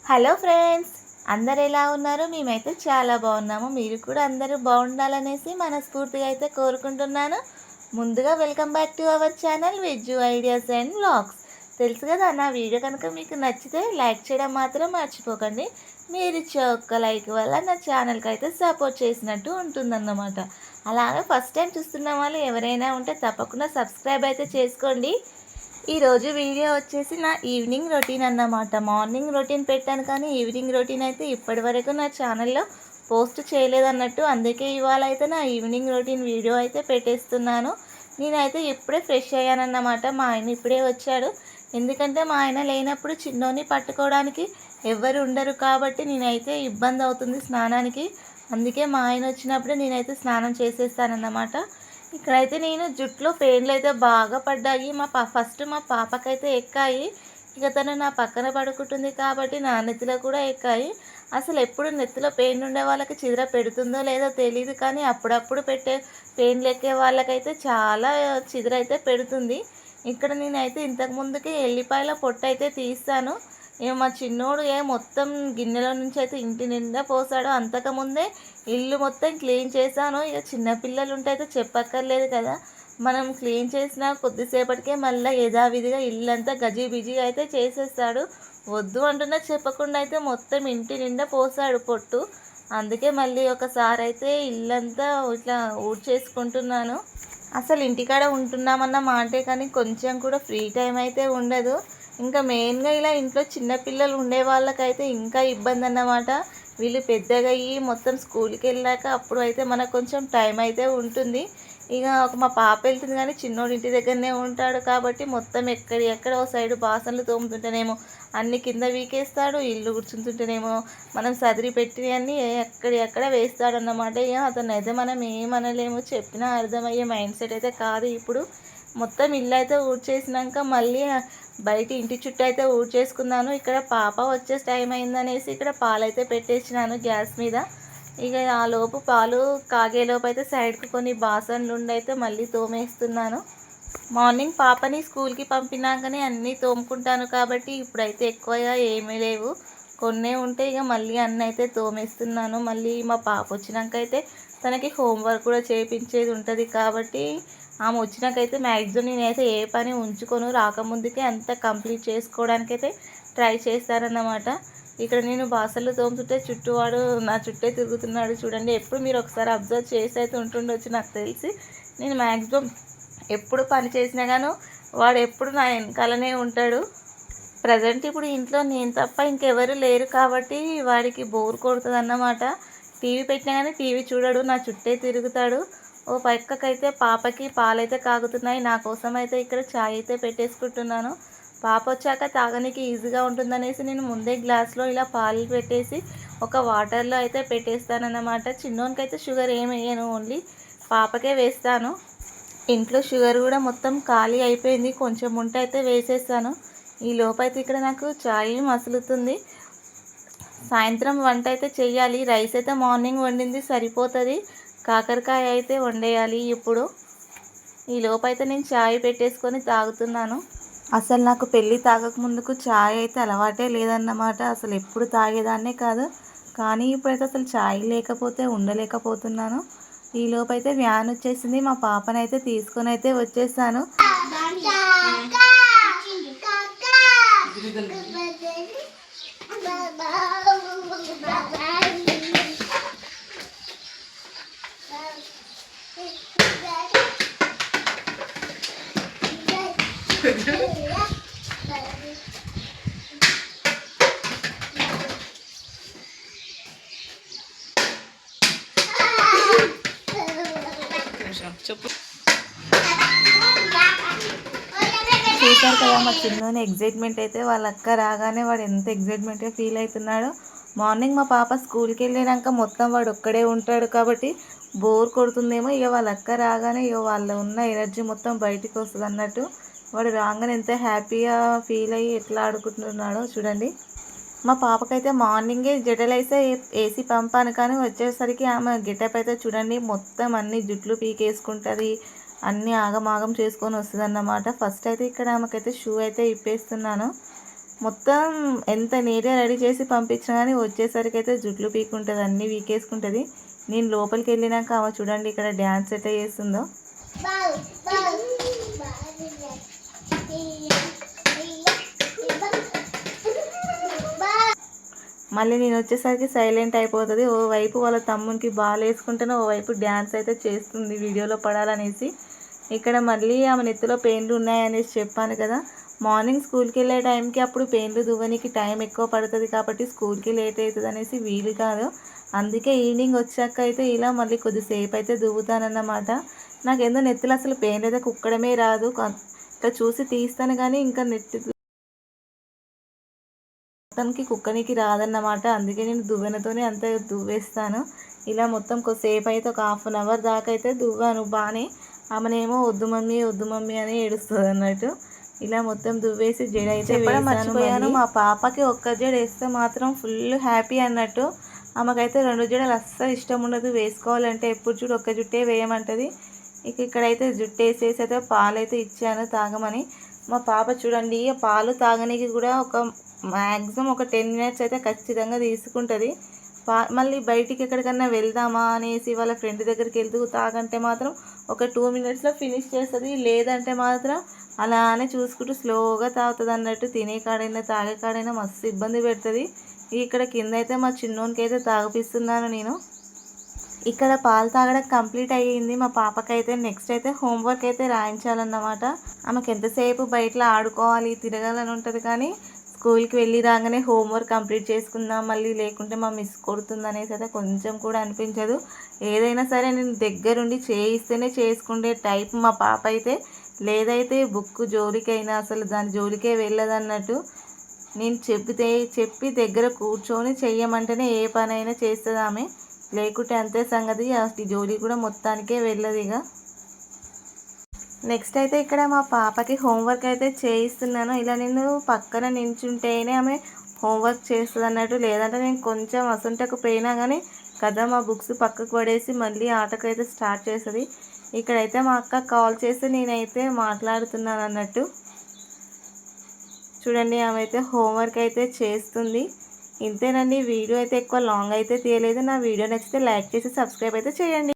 Hello friends, అందరు ఎలా ఉన్నారు? మేమైతే చాలా బాగున్నాము. మీరు కూడా అందరూ బాగుండాలనేసి మనస్ఫూర్తిగా అయితే కోరుకుంటున్నాను. ముందుగా welcome back to our channel Vijju ideas and vlogs. తెలుసు కదా, నా వీడియో కనుక మీకు నచ్చితే లైక్ చేయడం మాత్రం మర్చిపోకండి. మీరు ఇచ్చే ఒక్క లైక్ వల్ల నా ఛానల్కి అయితే సపోర్ట్ చేసినట్టు ఉంటుందన్నమాట. అలాగే ఫస్ట్ టైం చూస్తున్న వాళ్ళు ఎవరైనా ఉంటే తప్పకుండా సబ్స్క్రైబ్ అయితే చేసుకోండి. ఈరోజు వీడియో వచ్చేసి నా ఈవినింగ్ రొటీన్ అన్నమాట. మార్నింగ్ రొటీన్ పెట్టాను కానీ ఈవినింగ్ రొటీన్ అయితే ఇప్పటి వరకు నా ఛానల్లో పోస్ట్ చేయలేదన్నట్టు. అందుకే ఇవాళ అయితే నా ఈవినింగ్ రొటీన్ వీడియో అయితే పెట్టేస్తున్నాను. నేనైతే ఇప్పుడే ఫ్రెష్ అయ్యానన్నమాట. మా ఆయన ఇప్పుడే వచ్చాడు. ఎందుకంటే మా ఆయన లేనప్పుడు చిన్నోని పట్టుకోవడానికి ఎవరు ఉండరు కాబట్టి నేనైతే ఇబ్బంది అవుతుంది స్నానానికి. అందుకే మా ఆయన వచ్చినప్పుడే నేనైతే స్నానం చేసేస్తానన్నమాట. ఇక్కడైతే నేను జుట్టులో పెయిన్లు అయితే బాగా పడ్డాయి. ఫస్ట్ మా పాపకైతే ఎక్కాయి. ఇక తను నా పక్కన పడుకుంటుంది కాబట్టి నా నెత్తిలో కూడా ఎక్కాయి. అసలు ఎప్పుడు నెత్తిలో పెయిన్ ఉండే వాళ్ళకి చిద్ర పెడుతుందో లేదో తెలియదు, కానీ అప్పుడప్పుడు పెట్టే పెయిన్లు ఎక్కే వాళ్ళకైతే చాలా చిద్ర అయితే పెడుతుంది. ఇక్కడ నేనైతే ఇంతకుముందుకి ఎల్లిపాయల పొట్టు అయితే తీస్తాను. మా చిన్నోడు మొత్తం గిన్నెలో నుంచి అయితే ఇంటి నిండా పోసాడు. అంతకుముందే ఇల్లు మొత్తం క్లీన్ చేశాను. ఇక చిన్నపిల్లలు ఉంటే అయితే చెప్పక్కర్లేదు కదా, మనం క్లీన్ చేసిన కొద్దిసేపటికే మళ్ళీ యథావిధిగా ఇల్లంతా గజిబిజిగా అయితే చేసేస్తాడు. వద్దు అంటున్నా చెప్పకుండా అయితే మొత్తం ఇంటి నిండా పోసాడు పొట్టు. అందుకే మళ్ళీ ఒకసారి అయితే ఇల్లంతా ఇట్లా ఊడ్చేసుకుంటున్నాను. అసలు ఇంటికాడ ఉంటున్నామన్న మాటే కానీ కొంచెం కూడా ఫ్రీ టైం అయితే ఉండదు. ఇంకా మెయిన్గా ఇలా ఇంట్లో చిన్నపిల్లలు ఉండే వాళ్ళకైతే ఇంకా ఇబ్బంది అన్నమాట. వీళ్ళు పెద్దగా అయ్యి మొత్తం స్కూల్కి వెళ్ళాక అప్పుడు అయితే మనకు కొంచెం టైం అయితే ఉంటుంది. ఇక మా పాప వెళ్తుంది కానీ చిన్నోడు ఇంటి దగ్గరనే ఉంటాడు కాబట్టి మొత్తం ఎక్కడ ఓ సైడు బాసనలు తోముతుంటేనేమో అన్ని కింద వీకేస్తాడు, ఇల్లు కూర్చుంటుంటేనేమో మనం సదిరి పెట్టి అన్నీ ఎక్కడ వేస్తాడు అన్నమాట. ఇక అతను అయితే మనం ఏమనలేము, చెప్పినా అర్థమయ్యే మైండ్ సెట్ అయితే కాదు ఇప్పుడు. మొత్తం ఇల్లు అయితే ఊడ్చేసినాక మళ్ళీ బయట ఇంటి చుట్టూ అయితే ఊడ్చేసుకున్నాను. ఇక్కడ పాప వచ్చే టైం అయిందనేసి ఇక్కడ పాలైతే పెట్టేసినాను గ్యాస్ మీద. ఇక ఆ లోపు పాలు కాగేలోపు అయితే సైడ్కి కొన్ని బాసనలు ఉండి అయితే మళ్ళీ తోమేస్తున్నాను. మార్నింగ్ పాపని స్కూల్కి పంపినాకనే అన్నీ తోముకుంటాను కాబట్టి ఇప్పుడైతే ఎక్కువగా ఏమీ లేవు, కొన్నే ఉంటే ఇక మళ్ళీ అన్నీ అయితే తోమేస్తున్నాను. మళ్ళీ మా పాప వచ్చినాక అయితే తనకి హోంవర్క్ కూడా చేయించేది ఉంటుంది కాబట్టి ఆమె వచ్చినాకైతే మ్యాక్సిమం నేనైతే ఏ పని ఉంచుకొని రాకముందుకే అంతా కంప్లీట్ చేసుకోవడానికైతే ట్రై చేస్తారన్నమాట. ఇక్కడ నేను బాసలు తోముతుంటే చుట్టూవాడు నా చుట్టే తిరుగుతున్నాడు చూడండి. ఎప్పుడు మీరు ఒకసారి అబ్జర్వ్ చేసి అయితే ఉంటుండొచ్చు నాకు తెలిసి. నేను మ్యాక్సిమం ఎప్పుడు పని చేసినా గాను వాడు ఎప్పుడు నా వెనకాలనే ఉంటాడు. ప్రజెంట్ ఇప్పుడు ఇంట్లో నేను తప్ప ఇంకెవరు లేరు కాబట్టి వాడికి బోర్ కొడుతుంది అన్నమాట. టీవీ పెట్టినా కానీ టీవీ చూడడు, నా చుట్టే తిరుగుతాడు. ఓ పక్కకైతే పాపకి పాలైతే కాగుతున్నాయి. నా కోసం అయితే ఇక్కడ చాయ్ అయితే పెట్టేసుకుంటున్నాను. పాప వచ్చాక తాగడానికి ఈజీగా ఉంటుందనేసి నేను ముందే గ్లాస్లో ఇలా పాలు పెట్టేసి ఒక వాటర్లో అయితే పెట్టేస్తానన్నమాట. చిన్నోనికి అయితే షుగర్ ఏమి వేయను, ఓన్లీ పాపకే వేస్తాను. ఇంట్లో షుగర్ కూడా మొత్తం ఖాళీ అయిపోయింది, కొంచెం ఉంటే అయితే వేసేస్తాను. ఈ లోపైతే ఇక్కడ నాకు చాయ్ మసులుతుంది. సాయంత్రం వంట అయితే చెయ్యాలి. రైస్ అయితే మార్నింగ్ వండింది సరిపోతుంది, కాకరకాయ అయితే వండేయాలి ఇప్పుడు. ఈ లోపైతే నేను చాయ్ పెట్టేసుకొని తాగుతున్నాను. అసలు నాకు పెళ్ళి తాగకముందుకు చాయ్ అయితే అలవాటే లేదన్నమాట. అసలు ఎప్పుడు తాగేదాన్నే కాదు, కానీ ఇప్పుడైతే అసలు చాయ్ లేకపోతే ఉండలేకపోతున్నాను. ఈ లోపైతే వ్యాన్ వచ్చేసింది, మా పాపనైతే తీసుకొని అయితే వచ్చేసాను. చెప్పు. చూసారు కదా మా చిన్నోని ఎగ్జైట్మెంట్ అయితే. వాళ్ళ అక్క రాగానే వాడు ఎంత ఎగ్జైట్మెంట్గా ఫీల్ అవుతున్నాడో. మార్నింగ్ మా పాప స్కూల్కి వెళ్ళినాక మొత్తం వాడు ఒక్కడే ఉంటాడు కాబట్టి బోర్ కొడుతుందేమో. ఇక వాళ్ళ అక్క రాగానే ఇక వాళ్ళ ఉన్న ఎనర్జీ మొత్తం బయటికి వస్తుంది అన్నట్టు. వాడు రాగానే ఎంత హ్యాపీగా ఫీల్ అయ్యి ఎట్లా ఆడుకుంటున్నాడో చూడండి. మా పాపకైతే మార్నింగే జడలైతే వేసి పంపాను, కానీ వచ్చేసరికి ఆమె గెటప్ అయితే చూడండి, మొత్తం అన్ని జుట్లు పీకేసుకుంటుంది, అన్నీ ఆగమాగం చేసుకొని వస్తుంది అన్నమాట. ఫస్ట్ అయితే ఇక్కడ ఆమెకైతే షూ అయితే ఇప్పేస్తున్నాను. మొత్తం ఎంత నీట్గా రెడీ చేసి పంపించినా కానీ వచ్చేసరికి అయితే జుట్లు పీకుంటుంది, అన్నీ వీకేసుకుంటుంది. నేను లోపలికి వెళ్ళినాక ఆమె చూడండి ఇక్కడ డ్యాన్స్ ఎట్లా చేస్తుందో. మళ్ళీ నేను వచ్చేసరికి సైలెంట్ అయిపోతుంది. ఓవైపు వాళ్ళ తమ్మునికి బాల్ వేసుకుంటేనే ఓవైపు డ్యాన్స్ అయితే చేస్తుంది వీడియోలో పడాలనేసి. ఇక్కడ మళ్ళీ ఆమె నెత్తిలో పెయిన్లు ఉన్నాయనేసి చెప్పాను కదా. మార్నింగ్ స్కూల్కి వెళ్ళే టైంకి అప్పుడు పెయిన్లు దువ్వనికి టైం ఎక్కువ పడుతుంది కాబట్టి స్కూల్కి లేట్ అవుతుంది అనేసి వీలు కాదు. అందుకే ఈవినింగ్ వచ్చాక అయితే ఇలా మళ్ళీ కొద్దిసేపు అయితే దువ్వుతానన్నమాట. నాకేందో నెత్తిలో అసలు పెయిన్ అయితే కుక్కడమే రాదు. ఇట్లా చూసి తీస్తాను కానీ ఇంకా నెత్తి మొత్తానికి కుక్కనికి రాదన్నమాట. అందుకే నేను దువ్వెనతోనే అంత దువ్వేస్తాను. ఇలా మొత్తం కొద్దిసేపు అయితే ఒక 1/2 అవర్ దాకా అయితే దువ్వాను బాగానే. ఆమెనేమో వద్దు మమ్మీ అని ఏడుస్తుంది అన్నట్టు. ఇలా మొత్తం దువ్వేసి జడ అయితే మర్చిపోయాను. మా పాపకి ఒక్క జడ వేస్తే మాత్రం ఫుల్ హ్యాపీ అన్నట్టు. ఆమెకైతే 2 జడలు అస్సలు ఇష్టం ఉండదు, వేసుకోవాలంటే ఎప్పుడు చూడు ఒక్క జుట్టే వేయమంటుంది. ఇక్కడైతే జుట్టు వేసేసి అయితే పాలు అయితే ఇచ్చాను తాగమని. మా పాప చూడండి పాలు తాగడానికి కూడా మ్యాక్సిమం ఒక 10 మినిట్స్ అయితే ఖచ్చితంగా తీసుకుంటుంది. మళ్ళీ బయటికి ఎక్కడికన్నా వెళ్దామా అనేసి వాళ్ళ ఫ్రెండ్ దగ్గరికి వెళ్తూ తాగంటే మాత్రం ఒక 2 మినిట్స్లో ఫినిష్ చేస్తుంది. లేదంటే మాత్రం అలానే చూసుకుంటూ స్లోగా తాగుతుంది అన్నట్టు. తినే కాడైనా తాగే కాడైనా మస్తు ఇబ్బంది పెడుతుంది. ఇక్కడ కింద అయితే మా చిన్నోనికి అయితే తాగిపిస్తున్నాను నేను. ఇక్కడ పాలు తాగడం కంప్లీట్ అయ్యింది మా పాపకైతే. నెక్స్ట్ అయితే హోంవర్క్ అయితే రాయించాలన్నమాట. ఆమెకు ఎంతసేపు బయటలో ఆడుకోవాలి తిరగాలని ఉంటుంది కానీ స్కూల్కి వెళ్ళి రాగానే హోంవర్క్ కంప్లీట్ చేసుకుందాం మళ్ళీ లేకుంటే మా మిస్ కొడుతుంది అనేసి అయితే కొంచెం కూడా అనిపించదు. ఏదైనా సరే నేను దగ్గరుండి చేయిస్తేనే చేసుకునే టైప్ మా పాప అయితే. లేదైతే బుక్ జోలికైనా అసలు దాని జోలికే వెళ్ళదన్నట్టు. నేను చెప్పి దగ్గర కూర్చొని చెయ్యమంటేనే ఏ పనైనా చేస్తుంది ఆమె. లేకుంటే అంతే సంగతి. ఈ జోలి కూడా మొత్తానికే వెళ్ళదు ఇక. నెక్స్ట్ అయితే ఇక్కడ మా పాపకి హోంవర్క్ అయితే చేయిస్తున్నాను. ఇలా నేను పక్కన నించుంటేనే ఆమె హోంవర్క్ చేస్తుంది అన్నట్టు. లేదంటే నేను కొంచెం అసంటకు పోయినా కానీ కదా మా బుక్స్ పక్కకు పడేసి మళ్ళీ ఆటకైతే స్టార్ట్ చేస్తుంది. ఇక్కడైతే మా అక్క కాల్ చేసి నేనైతే మాట్లాడుతున్నాను అన్నట్టు. చూడండి ఆమె అయితే హోంవర్క్ అయితే చేస్తుంది. ఇంతేనండి, వీడియో అయితే ఎక్కువ లాంగ్ అయితే తీయలేదు. నా వీడియో నచ్చితే లైక్ చేసి సబ్స్క్రైబ్ అయితే చేయండి.